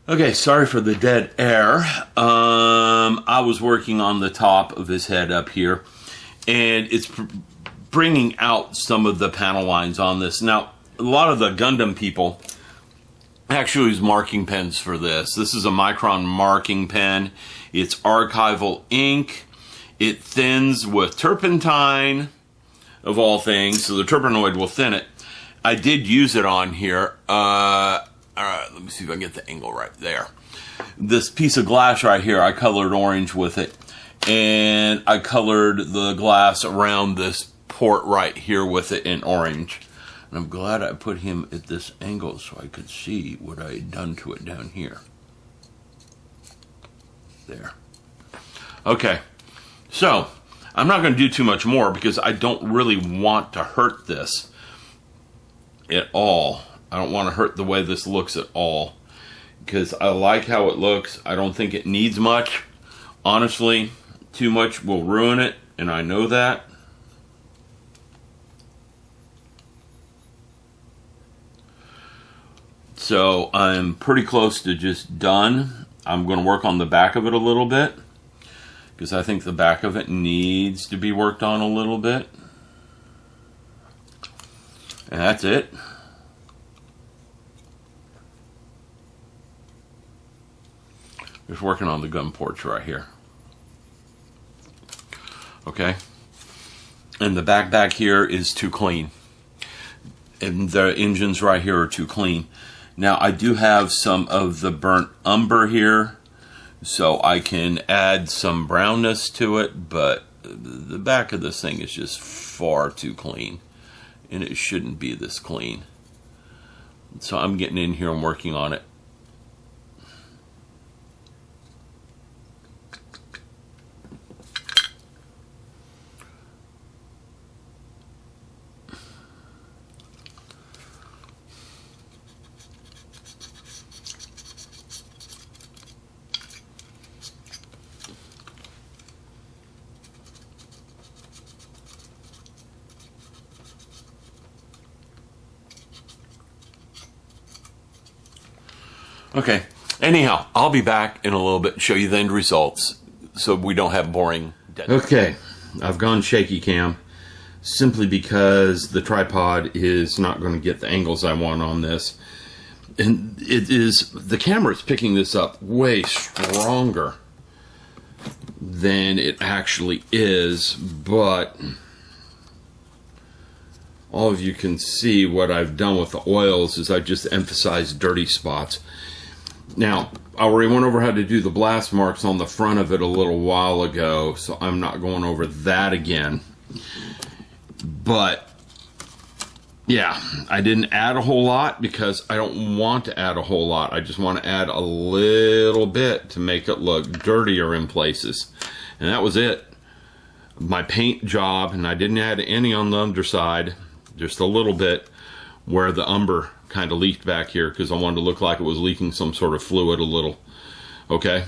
Okay, sorry for the dead air. I was working on the top of his head up here, and it's bringing out some of the panel lines on this. Now, a lot of the Gundam people actually use marking pens for this. This is a Micron marking pen. It's archival ink. It thins with turpentine, of all things, so the turpenoid will thin it. I did use it on here. All right, let me see if I can get the angle right there. This piece of glass right here, I colored orange with it. And I colored the glass around this port right here with it in orange. And I'm glad I put him at this angle so I could see what I had done to it down here. There. Okay, so I'm not going to do too much more because I don't really want to hurt this at all. I don't want to hurt the way this looks at all because I like how it looks. I don't think it needs much. Honestly, too much will ruin it, and I know that. So I'm pretty close to just done. I'm going to work on the back of it a little bit because I think the back of it needs to be worked on a little bit. And that's it. Just working on the gun ports right here. Okay. And the back here is too clean. And the engines right here are too clean. Now I do have some of the burnt umber here, so I can add some brownness to it, but the back of this thing is just far too clean. And it shouldn't be this clean. So I'm getting in here and working on it. Okay, anyhow, I'll be back in a little bit and show you the end results so we don't have boring dead. Okay, I've gone shaky cam simply because the tripod is not going to get the angles I want on this. And the camera is picking this up way stronger than it actually is, but all of you can see what I've done with the oils is I just emphasized dirty spots. Now, I already went over how to do the blast marks on the front of it a little while ago, so I'm not going over that again. But, yeah, I didn't add a whole lot because I don't want to add a whole lot. I just want to add a little bit to make it look dirtier in places. And that was it. My paint job, and I didn't add any on the underside, just a little bit where the umber kind of leaked back here because I wanted to look like it was leaking some sort of fluid a little. Okay,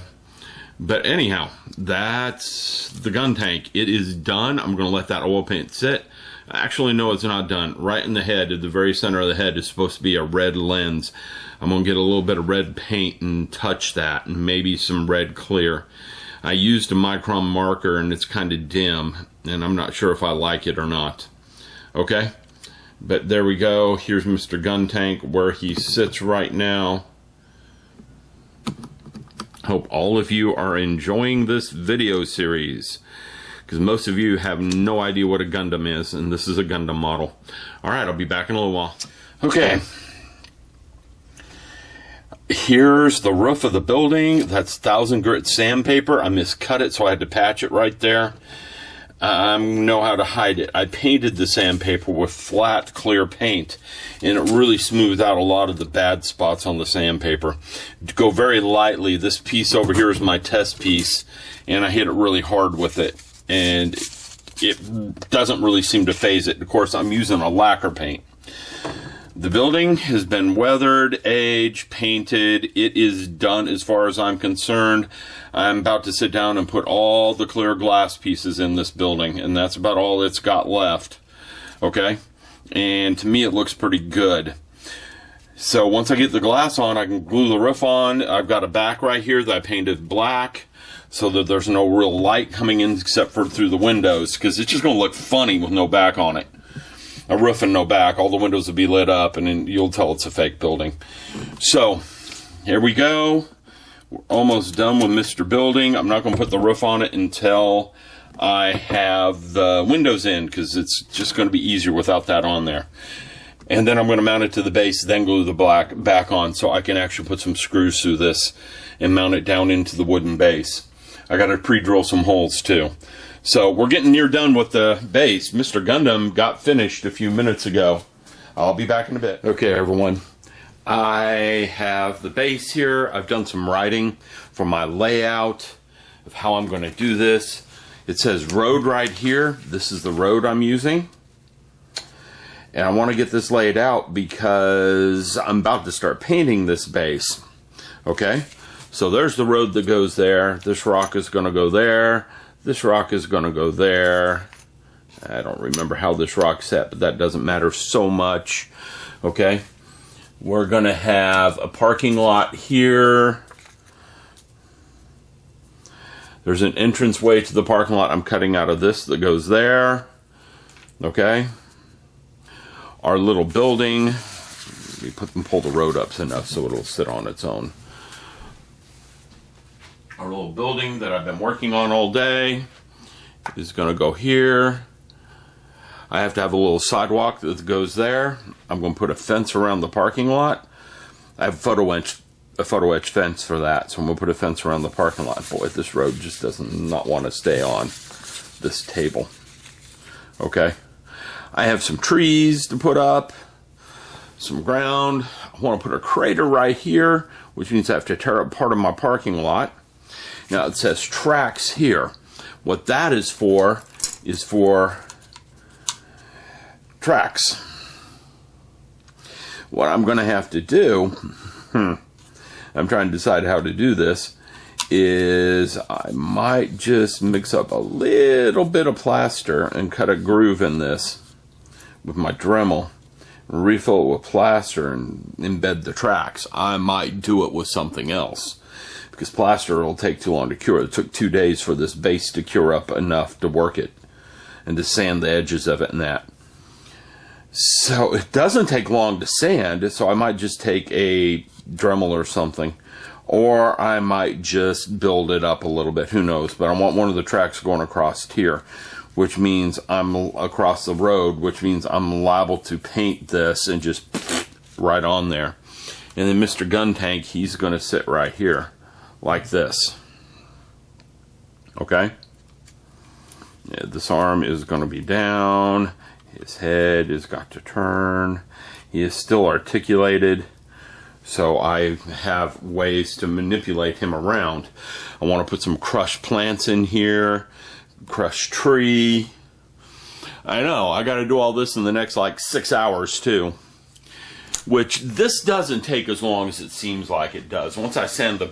but anyhow, that's the Guntank. It is done. I'm going to let that oil paint sit. Actually, no, it's not done. Right in the head, at the very center of the head, is supposed to be a red lens. I'm going to get a little bit of red paint and touch that, and maybe some red clear. I used a Micron marker, and it's kind of dim, and I'm not sure if I like it or not. Okay? But there we go. Here's Mr. Guntank where he sits right now. Hope all of you are enjoying this video series because most of you have no idea what a Gundam is, and this is a Gundam model. Alright, I'll be back in a little while. Okay. Here's the roof of the building. That's 1000 grit sandpaper. I miscut it, so I had to patch it right there. I know how to hide it. I painted the sandpaper with flat, clear paint, and it really smoothed out a lot of the bad spots on the sandpaper. Go very lightly. This piece over here is my test piece, and I hit it really hard with it, and it doesn't really seem to phase it. Of course, I'm using a lacquer paint. The building has been weathered, aged, painted. It is done as far as I'm concerned. I'm about to sit down and put all the clear glass pieces in this building, and that's about all it's got left. Okay? And to me, it looks pretty good. So once I get the glass on, I can glue the roof on. I've got a back right here that I painted black so that there's no real light coming in except for through the windows, because it's just going to look funny with no back on it. A roof and no back. All the windows will be lit up, and then you'll tell it's a fake building. So here we go. We're almost done with Mr. Building. I'm not going to put the roof on it until I have the windows in, because it's just going to be easier without that on there. And then I'm going to mount it to the base, then glue the black back on so I can actually put some screws through this and mount it down into the wooden base. I got to pre-drill some holes too. So we're getting near done with the base. Mr. Gundam got finished a few minutes ago. I'll be back in a bit. Okay, everyone. I have the base here. I've done some writing for my layout of how I'm going to do this. It says road right here. This is the road I'm using. And I want to get this laid out because I'm about to start painting this base. Okay? So there's the road that goes there. This rock is going to go there. This rock is going to go there. I don't remember how this rock's set, but that doesn't matter so much. Okay? We're going to have a parking lot here. There's an entrance way to the parking lot I'm cutting out of this that goes there. Okay? Our little building, we pull the road up enough so it'll sit on its own. Our little building that I've been working on all day is going to go here. I have to have a little sidewalk that goes there. I'm going to put a fence around the parking lot. I have a photo etch fence for that, so I'm going to put a fence around the parking lot. Boy, this road just doesn't not want to stay on this table. Okay. I have some trees to put up, some ground. I want to put a crater right here, which means I have to tear up part of my parking lot. Now it says tracks here. What that is for tracks. What I'm going to have to do, I'm trying to decide how to do this, is I might just mix up a little bit of plaster and cut a groove in this with my Dremel, refill it with plaster and embed the tracks. I might do it with something else because plaster will take too long to cure. It took 2 days for this base to cure up enough to work it and to sand the edges of it and that. So it doesn't take long to sand, so I might just take a Dremel or something, or I might just build it up a little bit, who knows. But I want one of the tracks going across here, which means I'm across the road, which means I'm liable to paint this and just right on there. And then Mr. Guntank, he's going to sit right here like this. Okay? Yeah, this arm is going to be down. His head has got to turn. He is still articulated. So I have ways to manipulate him around. I want to put some crushed plants in here. Crushed tree. I know, I got to do all this in the next like 6 hours too. Which this doesn't take as long as it seems like it does. Once I sand the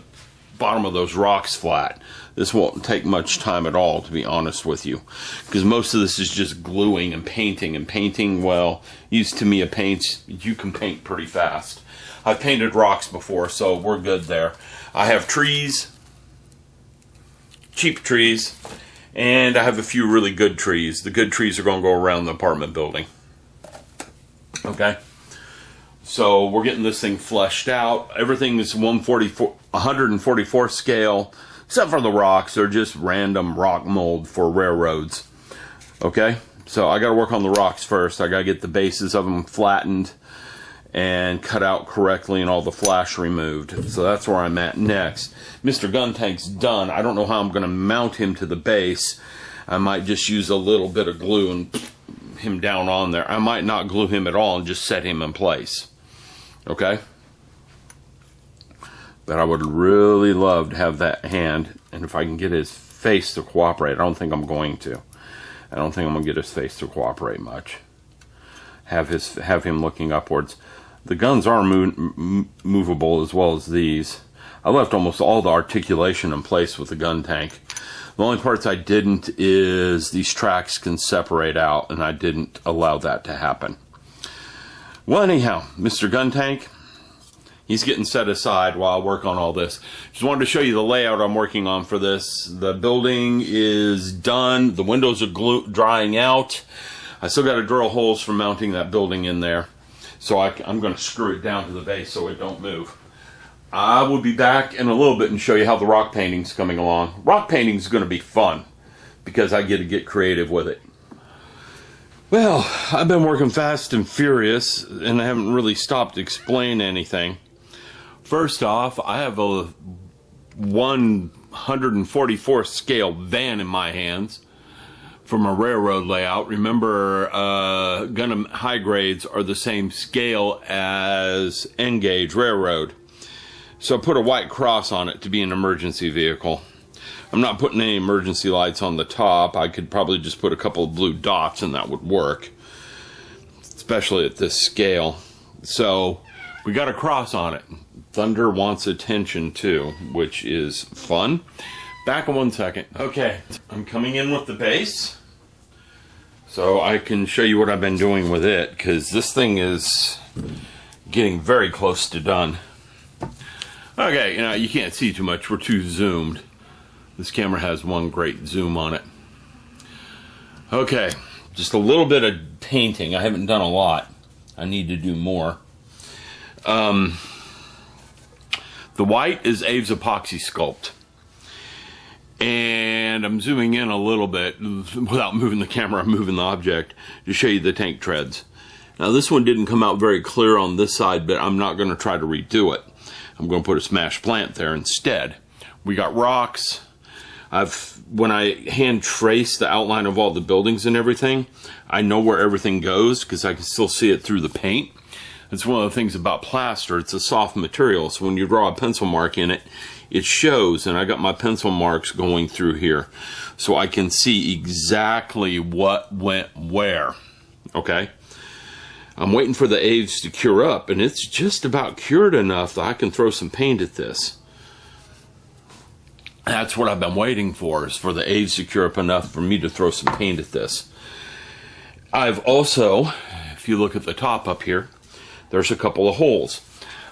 bottom of those rocks flat, this won't take much time at all, to be honest with you. Because most of this is just gluing and painting. And painting, well, used to me a paints, you can paint pretty fast. I've painted rocks before, so we're good there. I have trees, cheap trees, and I have a few really good trees. The good trees are going to go around the apartment building. Okay? So we're getting this thing fleshed out. Everything is 144 scale, except for the rocks. They're just random rock mold for railroads. Okay? So I got to work on the rocks first. I got to get the bases of them flattened and cut out correctly and all the flash removed. So that's where I'm at next. Mr. Guntank's done. I don't know how I'm going to mount him to the base. I might just use a little bit of glue and him down on there. I might not glue him at all and just set him in place. Okay? But I would really love to have that hand, and if I can get his face to cooperate. I don't think I'm going to. I don't think I'm going to get his face to cooperate much. Have him looking upwards. The guns are movable as well as these. I left almost all the articulation in place with the Guntank. The only parts I didn't is these tracks can separate out, and I didn't allow that to happen. Well, anyhow, Mr. Guntank, He's getting set aside while I work on all this. Just wanted to show you the layout I'm working on for this. The building is done. The windows are drying out. I still got to drill holes for mounting that building in there. So I'm going to screw it down to the base so it don't move. I will be back in a little bit and show you how the rock painting's coming along. Rock painting is going to be fun because I get to get creative with it. Well, I've been working fast and furious and I haven't really stopped to explain anything. First off, I have a 144th scale van in my hands from a railroad layout. Remember, Guntank high grades are the same scale as N gauge railroad. So I put a white cross on it to be an emergency vehicle. I'm not putting any emergency lights on the top. I could probably just put a couple of blue dots and that would work, especially at this scale. So we got a cross on it. Thunder wants attention too, which is fun. Back in 1 second. Okay, I'm coming in with the base so I can show you what I've been doing with it, because this thing is getting very close to done. Okay, you know, you can't see too much. We're too zoomed. This camera has one great zoom on it. Okay, just a little bit of painting. I haven't done a lot. I need to do more. The white is Abe's Epoxy Sculpt. And I'm zooming in a little bit without moving the camera. I'm moving the object to show you the tank treads. Now this one didn't come out very clear on this side, but I'm not going to try to redo it. I'm going to put a smashed plant there instead. We got rocks. When I hand trace the outline of all the buildings and everything, I know where everything goes because I can still see it through the paint. That's one of the things about plaster. It's a soft material, so when you draw a pencil mark in it, it shows, and I got my pencil marks going through here so I can see exactly what went where. Okay? I'm waiting for the Aves to cure up, and it's just about cured enough that I can throw some paint at this. That's what I've been waiting for, is for the Aves to cure up enough for me to throw some paint at this. I've also, if you look at the top up here, there's a couple of holes.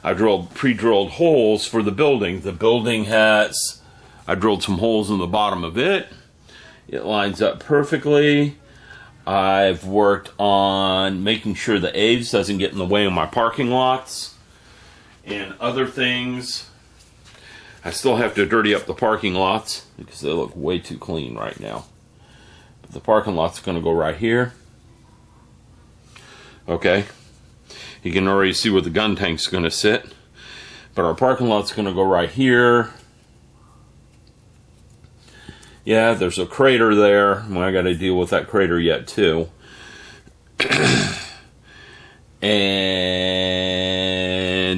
I drilled pre-drilled holes for the building. The building has, I drilled some holes in the bottom of it. It lines up perfectly. I've worked on making sure the Aves doesn't get in the way of my parking lots and other things. I still have to dirty up the parking lots because they look way too clean right now. But the parking lot's going to go right here. Okay. You can already see where the gun tank's going to sit. But our parking lot's going to go right here. Yeah, there's a crater there. Well, I got to deal with that crater yet too. And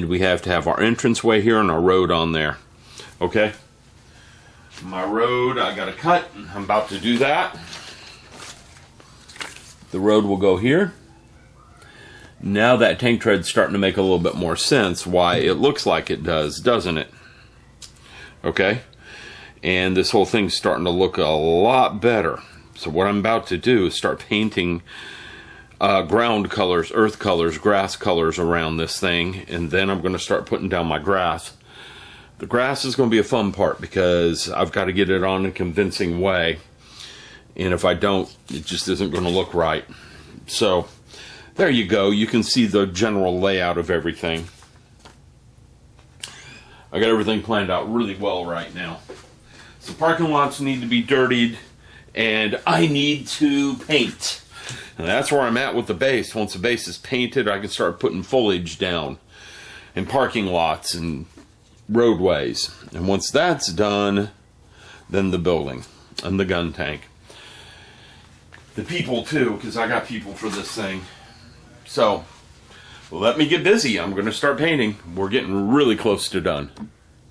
we have to have our entranceway here and our road on there. Okay? My road I got to cut. I'm about to do that. The road will go here. Now that tank tread's starting to make a little bit more sense why it looks like it does, doesn't it? Okay? And this whole thing's starting to look a lot better. So what I'm about to do is start painting ground colors, earth colors, grass colors around this thing, and then I'm going to start putting down my grass. The grass is going to be a fun part because I've got to get it on in a convincing way, and if I don't, it just isn't going to look right. So there you go. You can see the general layout of everything. I got everything planned out really well right now. So parking lots need to be dirtied, and I need to paint. And that's where I'm at with the base. Once the base is painted, I can start putting foliage down and parking lots and roadways. And once that's done, then the building and the gun tank. The people too, because I got people for this thing. So, let me get busy. I'm going to start painting. We're getting really close to done.